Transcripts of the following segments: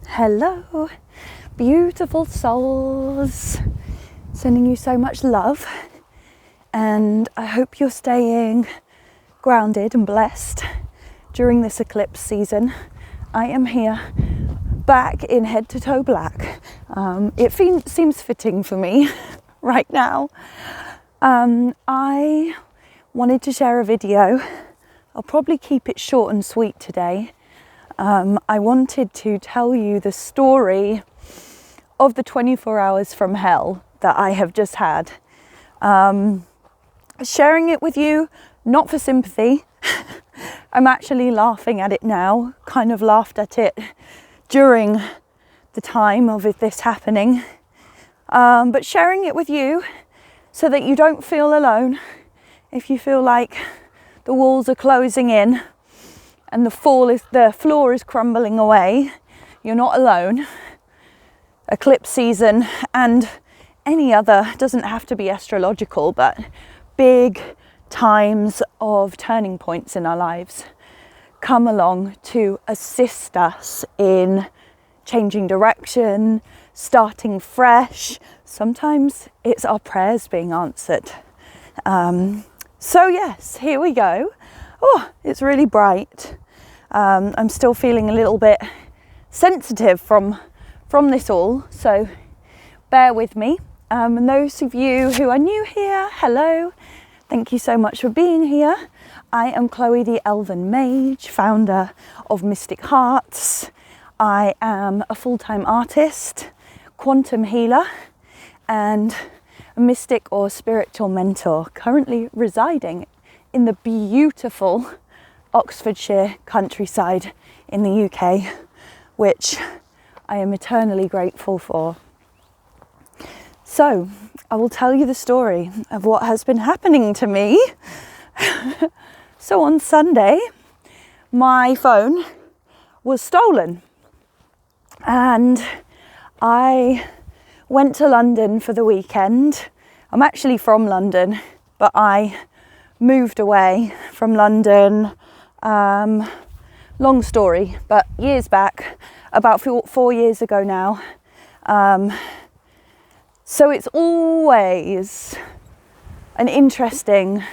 Hello, beautiful souls. Sending you so much love, and I hope you're staying grounded and blessed during this eclipse season. I am here back in head to toe black. It seems fitting for me right now. I wanted to share a video. I'll probably keep it short and sweet today. I wanted to tell you the story of the 24 hours from hell that I have just had. Sharing it with you, not for sympathy. I'm actually laughing at it now, kind of laughed at it during the time of this happening. But sharing it with you so that you don't feel alone. If you feel like the walls are closing in and the floor is crumbling away, you're not alone. Eclipse season and any other, doesn't have to be astrological, but big times of turning points in our lives come along to assist us in changing direction, starting fresh. Sometimes it's our prayers being answered. So yes, here we go. Oh, it's really bright. I'm still feeling a little bit sensitive from this all, so bear with me. And those of you who are new here, hello. Thank you so much for being here. I am Chloe the Elven Mage, founder of Mystic Hearts. I am a full-time artist, quantum healer, and a mystic or spiritual mentor, currently residing in the beautiful Oxfordshire countryside in the UK, which I am eternally grateful for. So, I will tell you the story of what has been happening to me. So on Sunday, my phone was stolen, and I went to London for the weekend. I'm actually from London, but I moved away from London, long story, but years back, about 4 years ago now. So it's always an interesting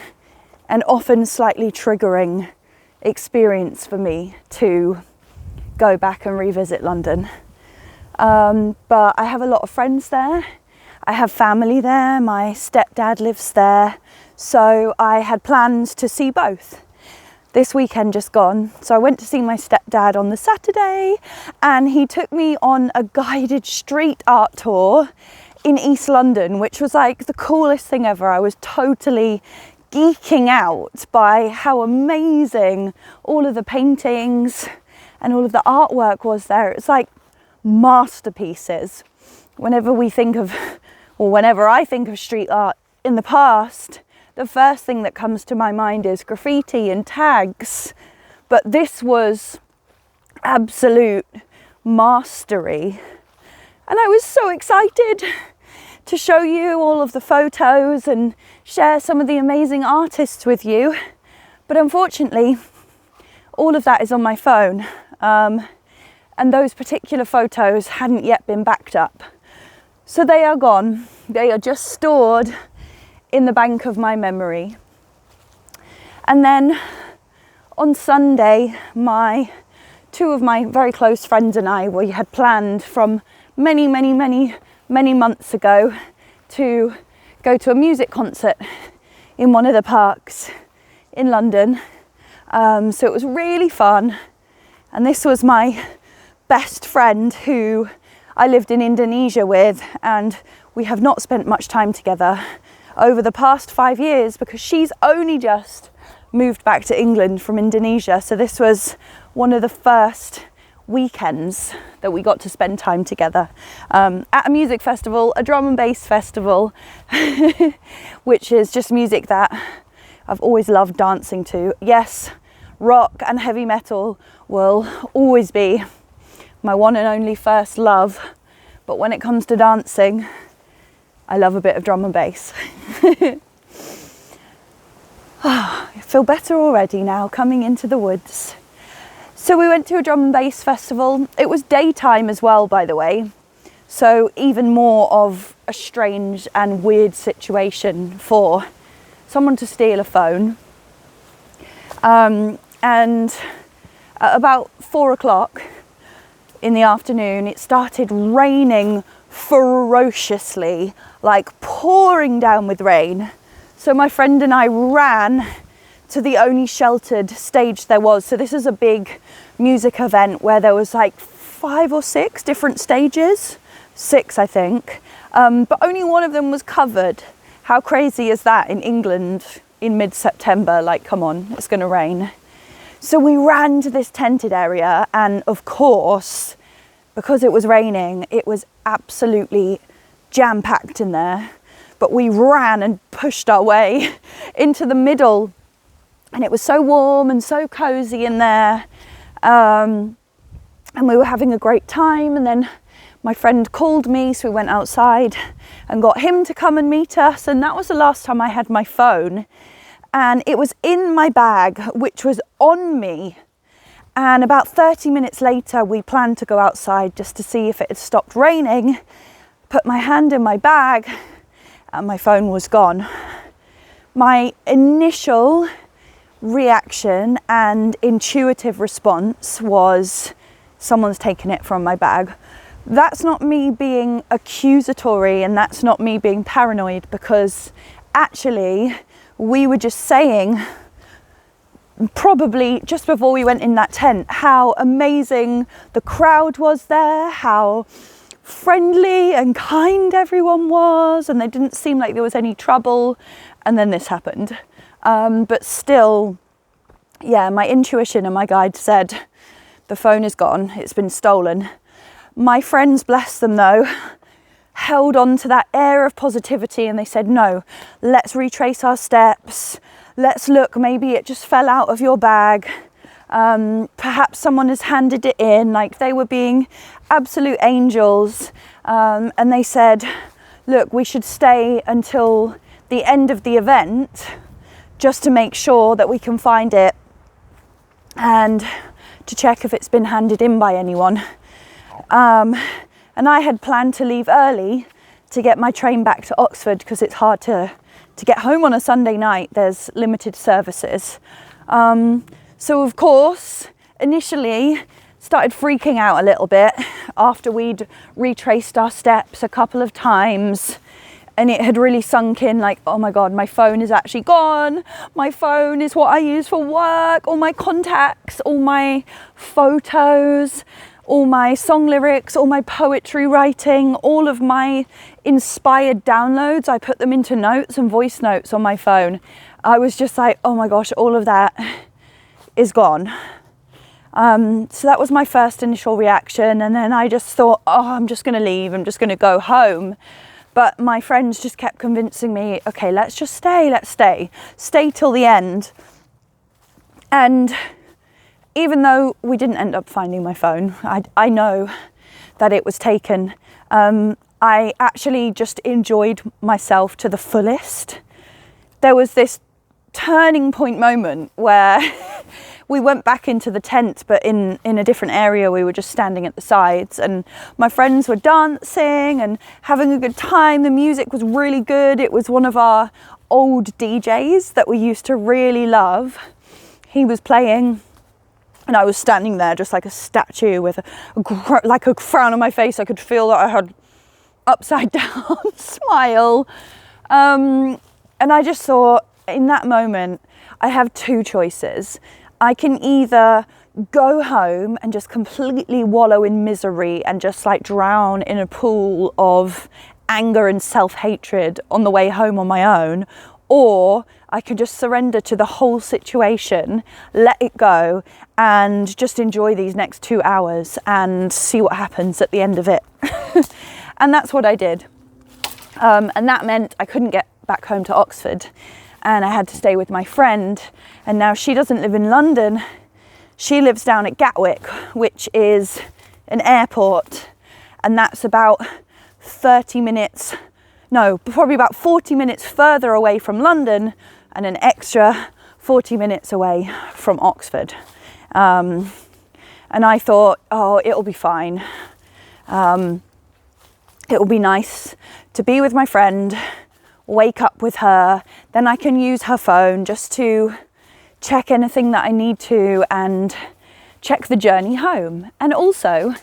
and often slightly triggering experience for me to go back and revisit London. But I have a lot of friends there. I have family there. My stepdad lives there. So I had plans to see both. This weekend just gone. So I went to see my stepdad on the Saturday, and he took me on a guided street art tour in East London, which was like the coolest thing ever. I was totally geeking out by how amazing all of the paintings and all of the artwork was there. It's like masterpieces. Whenever I think of street art in the past, the first thing that comes to my mind is graffiti and tags. But this was absolute mastery. And I was so excited to show you all of the photos and share some of the amazing artists with you. But unfortunately, all of that is on my phone. And those particular photos hadn't yet been backed up. So they are gone. They are just stored in the bank of my memory. And then on Sunday, two of my very close friends and I, we had planned from many months ago to go to a music concert in one of the parks in London. So it was really fun. And this was my best friend who I lived in Indonesia with, and we have not spent much time together over the past 5 years because she's only just moved back to England from Indonesia. So this was one of the first weekends that we got to spend time together at a music festival, a drum and bass festival, which is just music that I've always loved dancing to. Yes, rock and heavy metal will always be my one and only first love, but when it comes to dancing, I love a bit of drum and bass. I feel better already now coming into the woods. So we went to a drum and bass festival. It was daytime as well, by the way. So even more of a strange and weird situation for someone to steal a phone. And at about 4 o'clock in the afternoon, it started raining ferociously, like pouring down with rain. So my friend and I ran to the only sheltered stage there was. So this is a big music event where there was like 5 or 6 different stages. 6, I think. But only one of them was covered. How crazy is that in England in mid-September? Like, come on, it's going to rain. So we ran to this tented area, and of course, because it was raining, it was absolutely jam-packed in there. But we ran and pushed our way into the middle, and it was so warm and so cozy in there. And we were having a great time, and then my friend called me, so we went outside and got him to come and meet us. And that was the last time I had my phone. And it was in my bag, which was on me. And about 30 minutes later, we planned to go outside just to see if it had stopped raining. Put my hand in my bag and my phone was gone. My initial reaction and intuitive response was, someone's taken it from my bag. That's not me being accusatory, and that's not me being paranoid, because actually we were just saying, probably just before we went in that tent, how amazing the crowd was there, how friendly and kind everyone was, and they didn't seem like there was any trouble. And then this happened. But still, yeah, my intuition and my guide said, the phone is gone, it's been stolen. My friends, bless them though, held on to that air of positivity, and they said, no, let's retrace our steps. Let's look, maybe it just fell out of your bag. Perhaps someone has handed it in. Like, they were being absolute angels. And they said, look, we should stay until the end of the event just to make sure that we can find it and to check if it's been handed in by anyone. And I had planned to leave early to get my train back to Oxford, because it's hard to get home on a Sunday night. There's limited services. So of course, initially started freaking out a little bit after we'd retraced our steps a couple of times, and it had really sunk in, like, oh my God, my phone is actually gone. My phone is what I use for work, all my contacts, all my photos, all my song lyrics, all my poetry writing, all of my inspired downloads. I put them into notes and voice notes on my phone. I was just like, oh my gosh, all of that is gone. So that was my first initial reaction. And then I just thought, oh, I'm just going to leave. I'm just going to go home. But my friends just kept convincing me, okay, let's just stay. Let's stay till the end. And even though we didn't end up finding my phone, I know that it was taken. I actually just enjoyed myself to the fullest. There was this turning point moment where we went back into the tent, but in a different area. We were just standing at the sides, and my friends were dancing and having a good time. The music was really good. It was one of our old DJs that we used to really love. He was playing, and I was standing there just like a statue with like a frown on my face. I could feel that I had upside down smile. And I just thought, in that moment, I have 2 choices. I can either go home and just completely wallow in misery and just like drown in a pool of anger and self-hatred on the way home on my own, or I can just surrender to the whole situation, let it go, and just enjoy these next 2 hours and see what happens at the end of it. And that's what I did. And that meant I couldn't get back home to Oxford, and I had to stay with my friend. And now she doesn't live in London. She lives down at Gatwick, which is an airport, and that's about 30 minutes, no, probably about 40 minutes further away from London, and an extra 40 minutes away from Oxford. And I thought, oh, it'll be fine. It will be nice to be with my friend, wake up with her, then I can use her phone just to check anything that I need to and check the journey home. And also,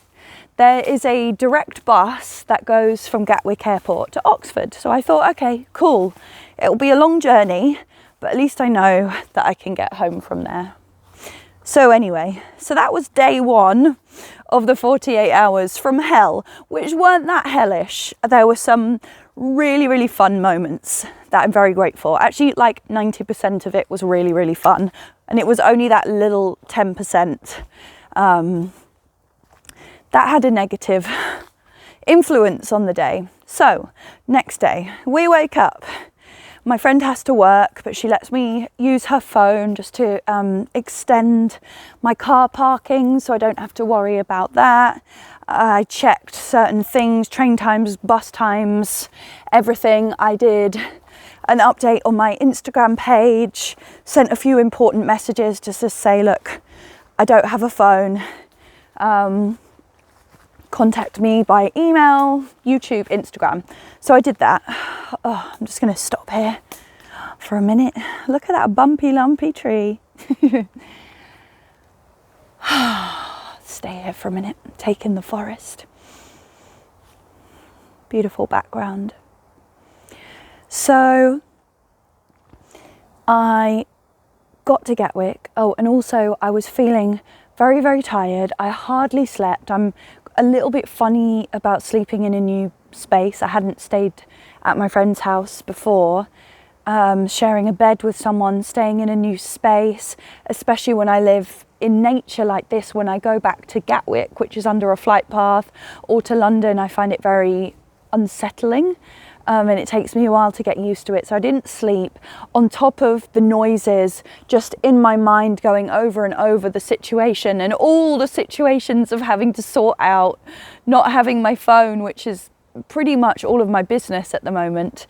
there is a direct bus that goes from Gatwick Airport to Oxford. So I thought, okay, cool. It'll be a long journey, but at least I know that I can get home from there. So anyway, so that was day 1 of the 48 hours from hell, which weren't that hellish. There were some really, really fun moments that I'm very grateful. Actually, like 90% of it was really, really fun. And it was only that little 10% that had a negative influence on the day. So next day, we wake up. My friend has to work, but she lets me use her phone just to extend my car parking so I don't have to worry about that. I checked certain things, train times, bus times, everything. I did an update on my Instagram page, sent a few important messages just to say, look, I don't have a phone. Contact me by email, YouTube, Instagram. So I did that. Oh, I'm just going to stop here for a minute. Look at that bumpy, lumpy tree. Stay here for a minute, take in the forest. Beautiful background. So I got to Gatwick. Oh, and also I was feeling very, very tired. I hardly slept. I'm a little bit funny about sleeping in a new space. I hadn't stayed at my friend's house before. Sharing a bed with someone, staying in a new space, especially when I live in nature like this. When I go back to Gatwick, which is under a flight path, or to London, I find it very unsettling. And it takes me a while to get used to it. So I didn't sleep, on top of the noises just in my mind going over and over the situation and all the situations of having to sort out, not having my phone, which is pretty much all of my business at the moment.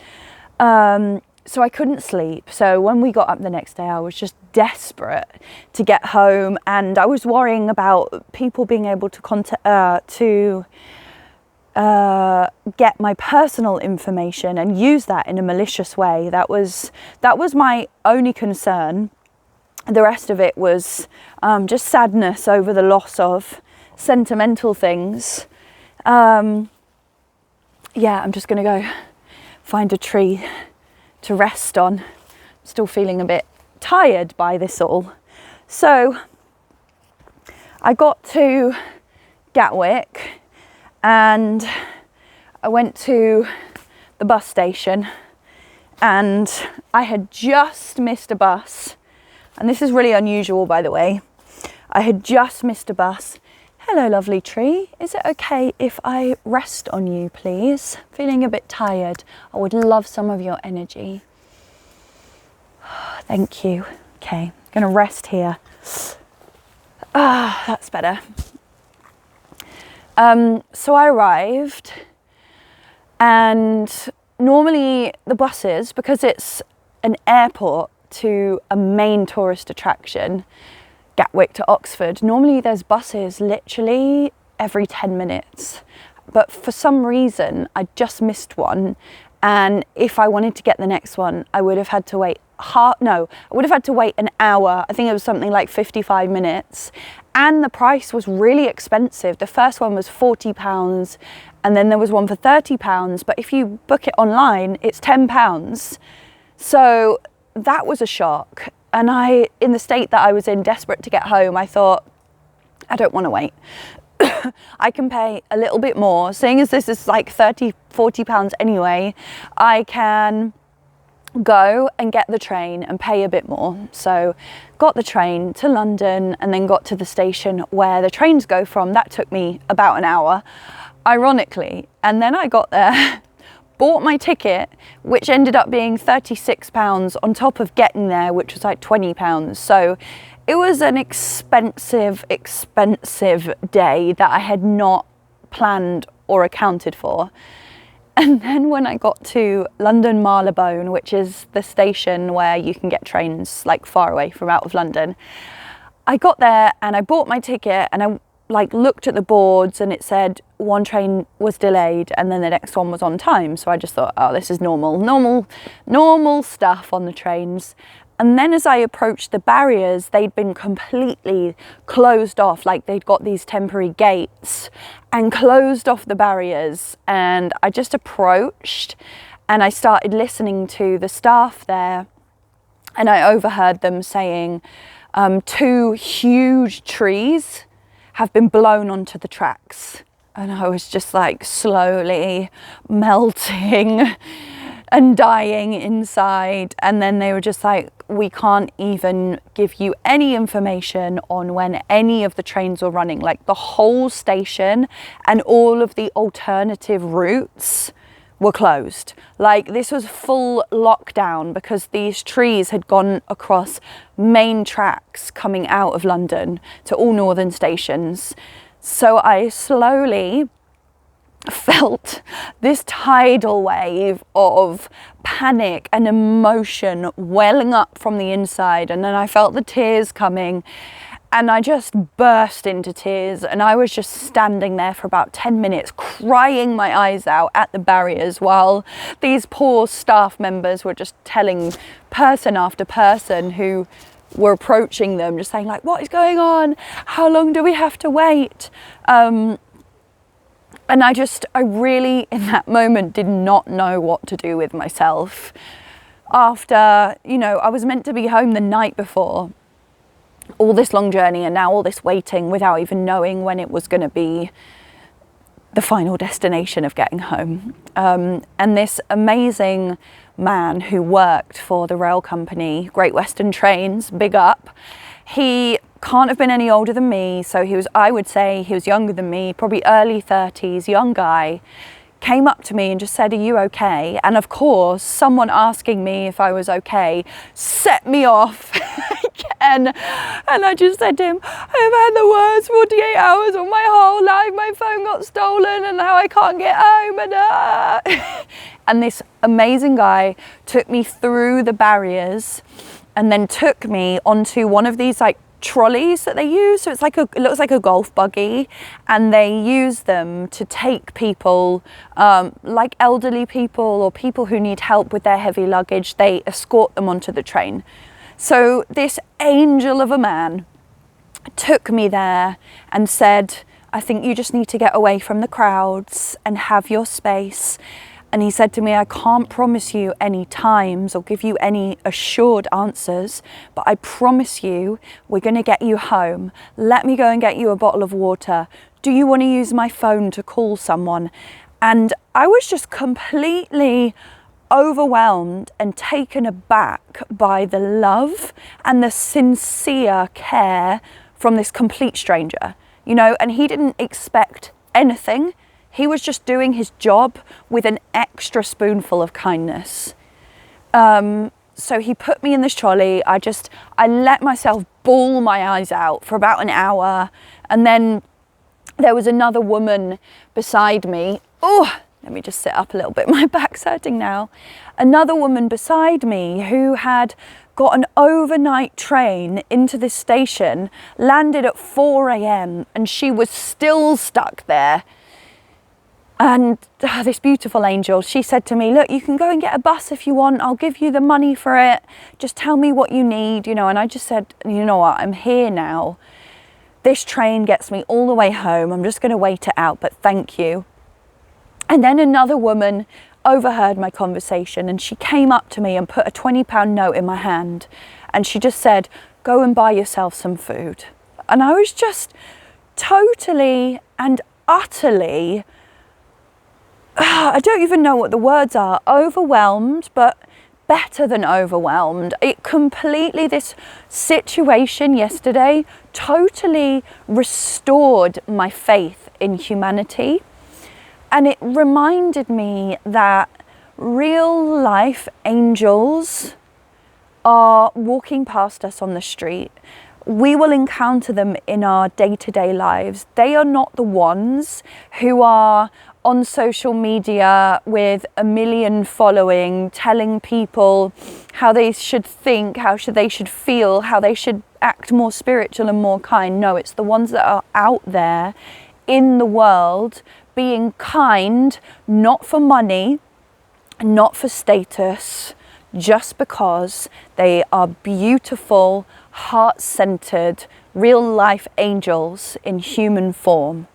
So I couldn't sleep. So when we got up the next day, I was just desperate to get home, and I was worrying about people being able to get my personal information and use that in a malicious way. That was my only concern. The rest of it was just sadness over the loss of sentimental things. Yeah, I'm just gonna go find a tree to rest on. I'm still feeling a bit tired by this all. So I got to Gatwick and I went to the bus station, and I had just missed a bus. And this is really unusual, by the way. I had just missed a bus. Hello, lovely tree. Is it okay if I rest on you, please? Feeling a bit tired. I would love some of your energy. Thank you. Okay, gonna rest here. Ah, that's better. So I arrived, and normally the buses, because it's an airport to a main tourist attraction, Gatwick to Oxford, normally there's buses literally every 10 minutes. But for some reason, I just missed one. And if I wanted to get the next one, I would have had to wait I would have had to wait an hour. I think it was something like 55 minutes. And the price was really expensive. The first one was £40, and then there was one for £30. But if you book it online, it's £10. So that was a shock. And in the state that I was in, desperate to get home, I thought, I don't want to wait. I can pay a little bit more. Seeing as this is like £30-40 anyway, I can go and get the train and pay a bit more. So got the train to London and then got to the station where the trains go from. That took me about an hour, ironically. And then I got there, bought my ticket, which ended up being £36 on top of getting there, which was like £20. So it was an expensive day that I had not planned or accounted for. And then when I got to London Marylebone, which is the station where you can get trains like far away from out of London, I got there and I bought my ticket, and like looked at the boards and it said one train was delayed and then the next one was on time. So I just thought, oh, this is normal stuff on the trains. And then as I approached the barriers, they'd been completely closed off, like they'd got these temporary gates and closed off the barriers. And I just approached and I started listening to the staff there, and I overheard them saying, 2 huge trees have been blown onto the tracks. And I was just like slowly melting and dying inside. And then they were just like, we can't even give you any information on when any of the trains were running. Like the whole station and all of the alternative routes were closed. Like this was full lockdown because these trees had gone across main tracks coming out of London to all northern stations. So I slowly felt this tidal wave of panic and emotion welling up from the inside, and then I felt the tears coming and I just burst into tears, and I was just standing there for about 10 minutes crying my eyes out at the barriers while these poor staff members were just telling person after person who were approaching them, just saying like, what is going on? How long do we have to wait? And I really, in that moment, did not know what to do with myself. After, you know, I was meant to be home the night before, all this long journey and now all this waiting without even knowing when it was going to be the final destination of getting home. And this amazing man who worked for the rail company, Great Western Trains, big up, he can't have been any older than me. So he was, I would say he was younger than me, probably early 30s, young guy, came up to me and just said, are you okay? And of course, someone asking me if I was okay set me off again. And I just said to him, I've had the worst 48 hours of my whole life. My phone got stolen and now I can't get home. And this amazing guy took me through the barriers and then took me onto one of these like trolleys that they use. So it's like it looks like a golf buggy, and they use them to take people like elderly people or people who need help with their heavy luggage. They escort them onto the train. So this angel of a man took me there and said, I think you just need to get away from the crowds and have your space. And he said to me, I can't promise you any times or give you any assured answers, but I promise you we're going to get you home. Let me go and get you a bottle of water. Do you want to use my phone to call someone? And I was just completely overwhelmed and taken aback by the love and the sincere care from this complete stranger, you know, and he didn't expect anything. He was just doing his job with an extra spoonful of kindness. So he put me in this trolley. I let myself bawl my eyes out for about an hour. And then there was another woman beside me. Oh, let me just sit up a little bit. My back's hurting now. Another woman beside me who had got an overnight train into this station, landed at 4 a.m. and she was still stuck there. And this beautiful angel, she said to me, look, you can go and get a bus if you want. I'll give you the money for it. Just tell me what you need, you know. And I just said, you know what, I'm here now. This train gets me all the way home. I'm just going to wait it out, but thank you. And then another woman overheard my conversation and she came up to me and put a £20 note in my hand. And she just said, go and buy yourself some food. And I was just totally and utterly, I don't even know what the words are, overwhelmed, but better than overwhelmed. It completely, this situation yesterday totally restored my faith in humanity. And it reminded me that real life angels are walking past us on the street. we will encounter them in our day-to-day lives. They are not the ones who are on social media with 1 million following, telling people how they should think, they should feel, how they should act more spiritual and more kind. No, it's the ones that are out there in the world being kind, not for money, not for status, just because they are beautiful, heart-centered, real-life angels in human form.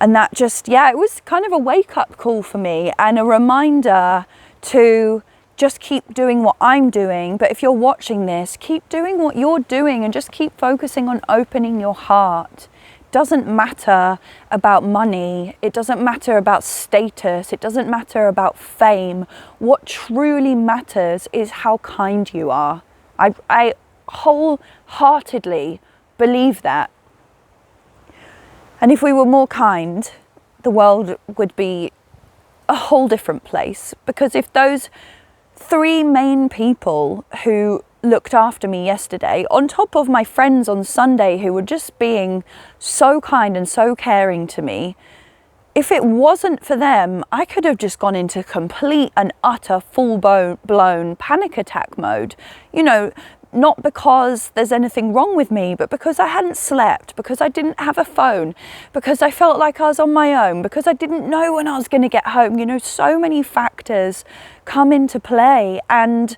And that just, it was kind of a wake-up call for me and a reminder to just keep doing what I'm doing. But if you're watching this, keep doing what you're doing and just keep focusing on opening your heart. It doesn't matter about money. It doesn't matter about status. It doesn't matter about fame. What truly matters is how kind you are. I wholeheartedly believe that. And if we were more kind, the world would be a whole different place. Because if those 3 main people who looked after me yesterday, on top of my friends on Sunday who were just being so kind and so caring to me, if it wasn't for them, I could have just gone into complete and utter full-blown panic attack mode. You know, not because there's anything wrong with me, but because I hadn't slept, because I didn't have a phone, because I felt like I was on my own, because I didn't know when I was going to get home. You know, so many factors come into play. And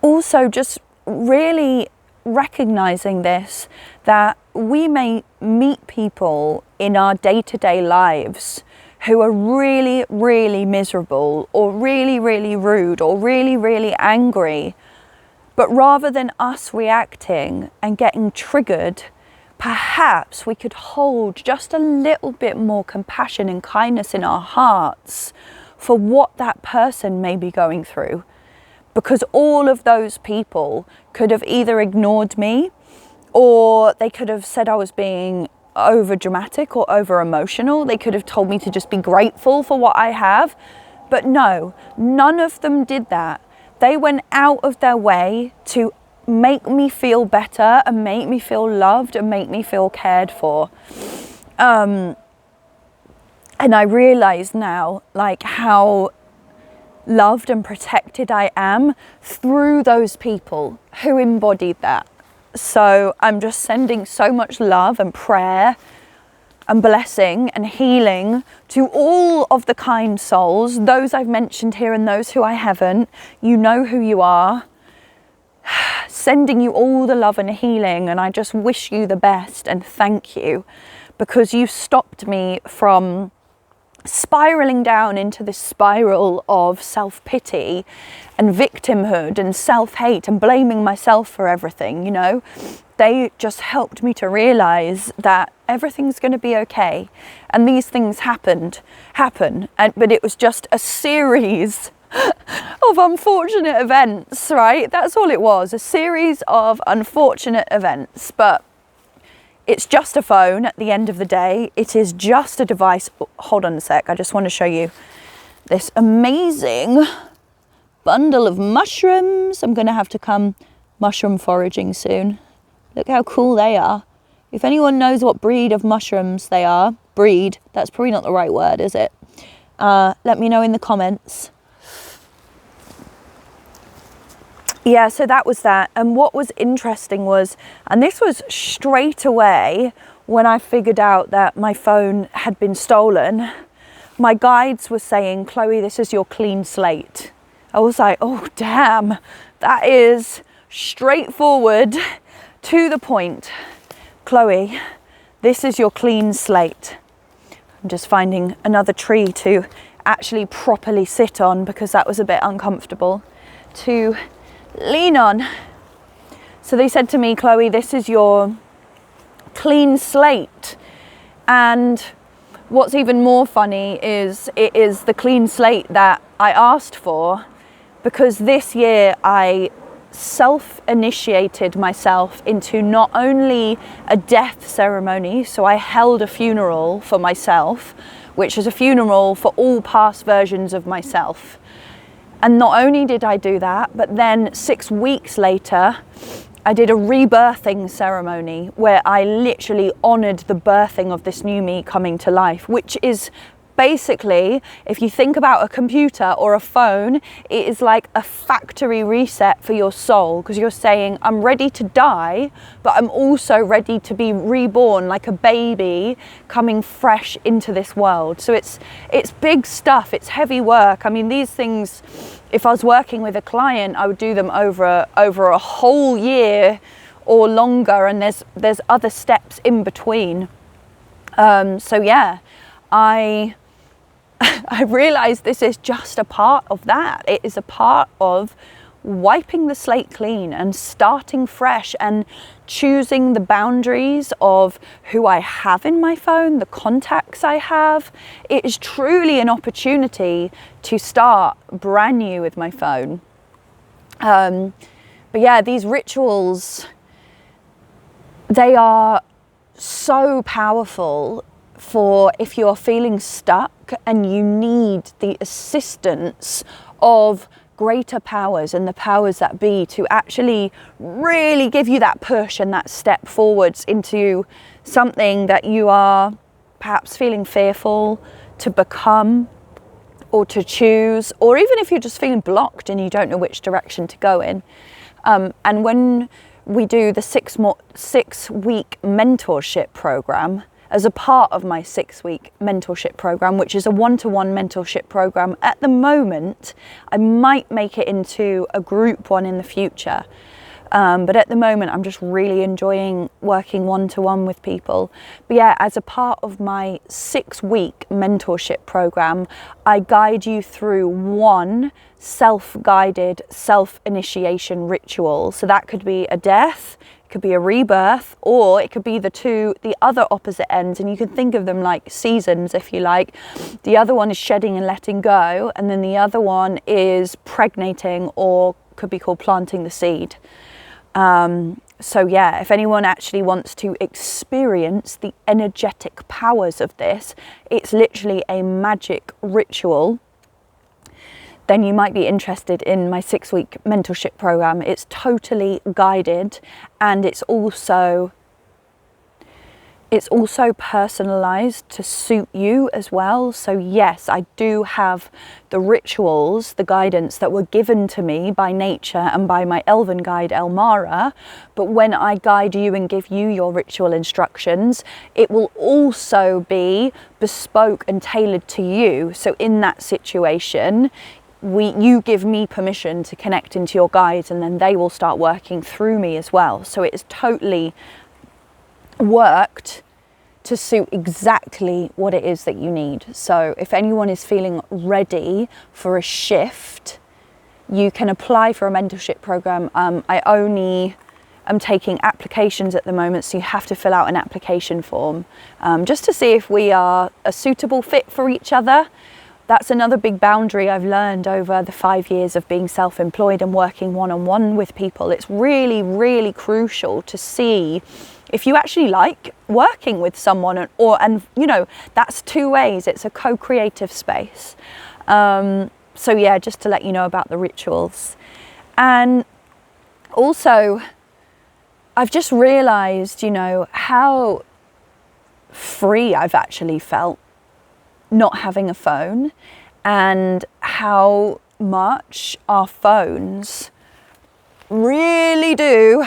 also just really recognizing this, that we may meet people in our day-to-day lives who are really, really miserable, or really, really rude, or really, really angry. But rather than us reacting and getting triggered, perhaps we could hold just a little bit more compassion and kindness in our hearts for what that person may be going through. Because all of those people could have either ignored me, or they could have said I was being over dramatic or over emotional. They could have told me to just be grateful for what I have. But no, none of them did that. They went out of their way to make me feel better and make me feel loved and make me feel cared for. And I realize now, like, how loved and protected I am through those people who embodied that. So I'm just sending so much love and prayer and blessing and healing to all of the kind souls, those I've mentioned here and those who I haven't. You know who you are. Sending you all the love and healing, and I just wish you the best and thank you, because you stopped me from spiraling down into this spiral of self-pity and victimhood and self-hate and blaming myself for everything. You know, they just helped me to realize that everything's going to be okay, and these things happen, but it was just a series of unfortunate events, right? That's all it was, a series of unfortunate events. But it's just a phone at the end of the day. It is just a device. Oh, hold on a sec. I just want to show you this amazing bundle of mushrooms. I'm going to have to come mushroom foraging soon. Look how cool they are. If anyone knows what breed of mushrooms they are, that's probably not the right word, is it? Let me know in the comments. Yeah, so that was that. And what was interesting was, and this was straight away when I figured out that my phone had been stolen, my guides were saying, Chloe, this is your clean slate. I was like, oh, damn, that is straightforward, to the point. Chloe, this is your clean slate. I'm just finding another tree to actually properly sit on, because that was a bit uncomfortable to lean on. So they said to me, Chloe, this is your clean slate. And what's even more funny is it is the clean slate that I asked for, because this year I self-initiated myself into not only a death ceremony, so I held a funeral for myself, which is a funeral for all past versions of myself. And not only did I do that, but then 6 weeks later, I did a rebirthing ceremony where I literally honoured the birthing of this new me coming to life, which is basically, if you think about a computer or a phone, it is like a factory reset for your soul, because you're saying, I'm ready to die, but I'm also ready to be reborn like a baby coming fresh into this world. So it's big stuff, it's heavy work. I mean, these things, if I was working with a client, I would do them over a whole year or longer, and there's other steps in between. So yeah, I realised this is just a part of that. It is a part of wiping the slate clean and starting fresh and choosing the boundaries of who I have in my phone, the contacts I have. It is truly an opportunity to start brand new with my phone. But yeah, these rituals, they are so powerful for if you're feeling stuck and you need the assistance of greater powers and the powers that be to actually really give you that push and that step forwards into something that you are perhaps feeling fearful to become or to choose, or even if you're just feeling blocked and you don't know which direction to go in. And when we do the 6-week mentorship program, as a part of my 6-week mentorship program, which is a one-to-one mentorship program. At the moment, I might make it into a group one in the future. But at the moment, I'm just really enjoying working one-to-one with people. But yeah, as a part of my 6-week mentorship program, I guide you through one self-guided, self-initiation ritual. So that could be a death, could be a rebirth, or it could be the other opposite ends, and you can think of them like seasons if you like. The other one is shedding and letting go, and then the other one is pregnating, or could be called planting the seed. So yeah, if anyone actually wants to experience the energetic powers of this, it's literally a magic ritual, then you might be interested in my 6-week mentorship program. It's totally guided, and it's also personalized to suit you as well. So yes, I do have the rituals, the guidance that were given to me by nature and by my elven guide Elmara. But when I guide you and give you your ritual instructions, it will also be bespoke and tailored to you. So in that situation, you give me permission to connect into your guides, and then they will start working through me as well. So it is totally worked to suit exactly what it is that you need. So if anyone is feeling ready for a shift, you can apply for a mentorship program. I only am taking applications at the moment, so you have to fill out an application form just to see if we are a suitable fit for each other. That's another big boundary I've learned over the 5 years of being self-employed and working one-on-one with people. It's really, really crucial to see if you actually like working with someone, and you know, that's two ways. It's a co-creative space. So yeah, just to let you know about the rituals. And also, I've just realized, you know, how free I've actually felt not having a phone, and how much our phones really do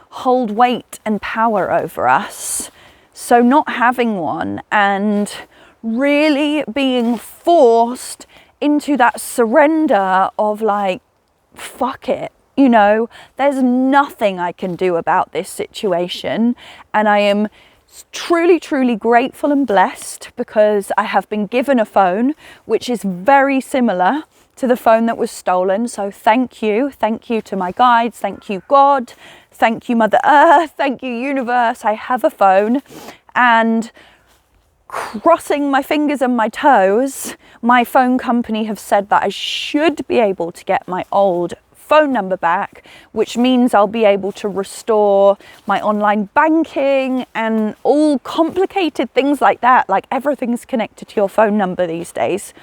hold weight and power over us. So not having one and really being forced into that surrender of like, fuck it, you know, there's nothing I can do about this situation, and I am truly, truly grateful and blessed because I have been given a phone which is very similar to the phone that was stolen. So thank you to my guides, thank you God, thank you Mother Earth, thank you Universe. I have a phone, and crossing my fingers and my toes, my phone company have said that I should be able to get my old phone number back, which means I'll be able to restore my online banking and all complicated things like that. Like everything's connected to your phone number these days.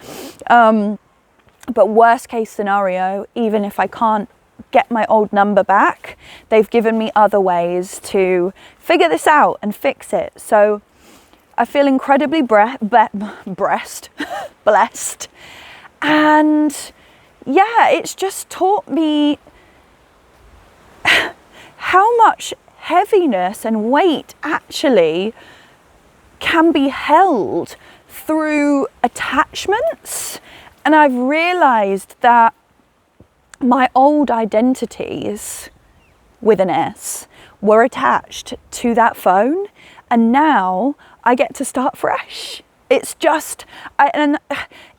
But worst case scenario, even if I can't get my old number back. They've given me other ways to figure this out and fix it. So I feel incredibly blessed. And yeah, it's just taught me how much heaviness and weight actually can be held through attachments. And I've realized that my old identities, with an S, were attached to that phone, and now I get to start fresh. It's just, and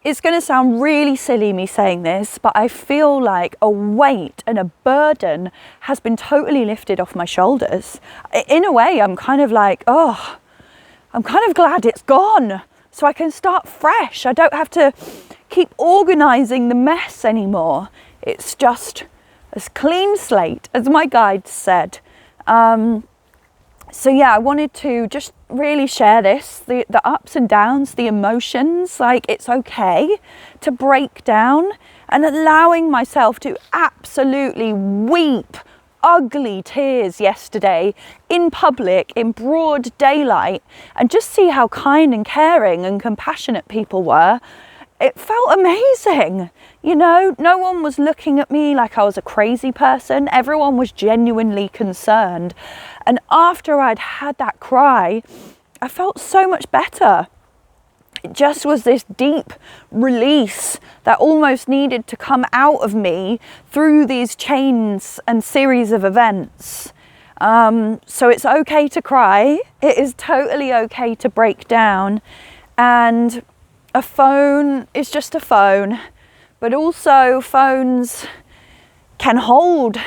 it's going to sound really silly me saying this, but I feel like a weight and a burden has been totally lifted off my shoulders. In a way, I'm kind of like, oh, I'm kind of glad it's gone, so I can start fresh. I don't have to keep organising the mess anymore. It's just a clean slate, as my guide said. So yeah, I wanted to just really share this, the ups and downs, the emotions. Like, it's okay to break down, and allowing myself to absolutely weep ugly tears yesterday in public, in broad daylight, and just see how kind and caring and compassionate people were. It felt amazing. You know, no one was looking at me like I was a crazy person. Everyone was genuinely concerned. And after I'd had that cry, I felt so much better. It just was this deep release that almost needed to come out of me through these chains and series of events. So it's okay to cry. It is totally okay to break down. And a phone is just a phone, but also phones can hold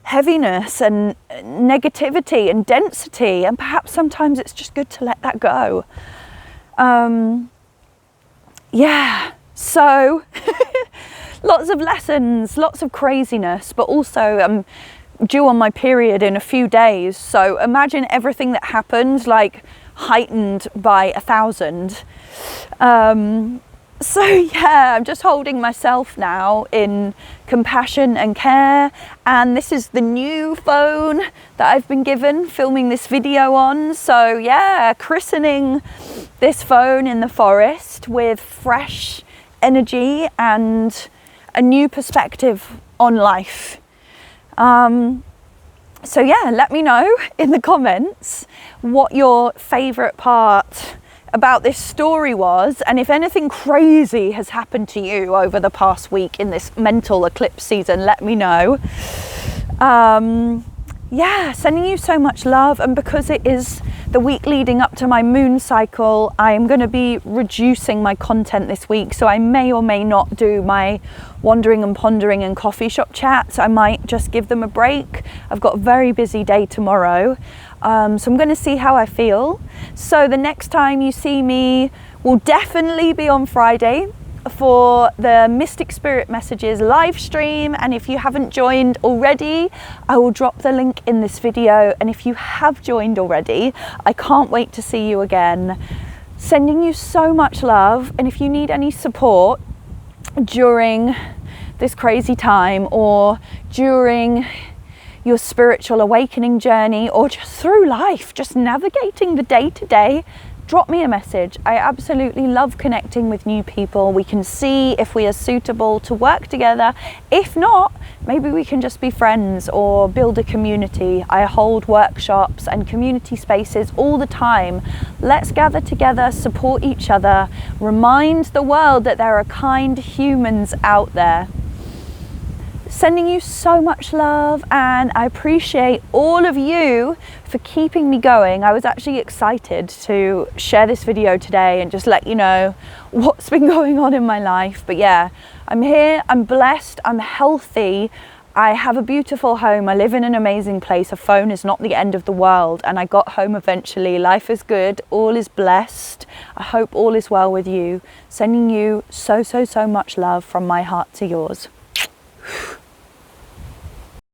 heaviness and negativity and density, and perhaps sometimes it's just good to let that go. Yeah, so lots of lessons, lots of craziness, but also I'm due on my period in a few days, so imagine everything that happened like heightened by 1,000. So yeah, I'm just holding myself now in compassion and care, and this is the new phone that I've been given, filming this video on. So yeah, christening this phone in the forest with fresh energy and a new perspective on life. So yeah, let me know in the comments what your favourite part about this story was, and if anything crazy has happened to you over the past week in this mental eclipse season, let me know. Yeah, sending you so much love, and because it is the week leading up to my moon cycle, I'm going to be reducing my content this week, so I may or may not do my wandering and pondering and coffee shop chats. I might just give them a break. I've got a very busy day tomorrow, so I'm going to see how I feel. So the next time you see me will definitely be on Friday for the Mystic Spirit Messages live stream, and if you haven't joined already, I will drop the link in this video, and if you have joined already, I can't wait to see you again. Sending you so much love, and if you need any support during this crazy time, or during your spiritual awakening journey, or just through life, just navigating the day-to-day, drop me a message. I absolutely love connecting with new people. We can see if we are suitable to work together. If not, maybe we can just be friends or build a community. I hold workshops and community spaces all the time. Let's gather together, support each other, remind the world that there are kind humans out there. Sending you so much love, and I appreciate all of you for keeping me going. I was actually excited to share this video today and just let you know what's been going on in my life. But yeah, I'm here, I'm blessed, I'm healthy, I have a beautiful home, I live in an amazing place. A phone is not the end of the world, and I got home eventually. Life is good, all is blessed. I hope all is well with you. Sending you so much love from my heart to yours.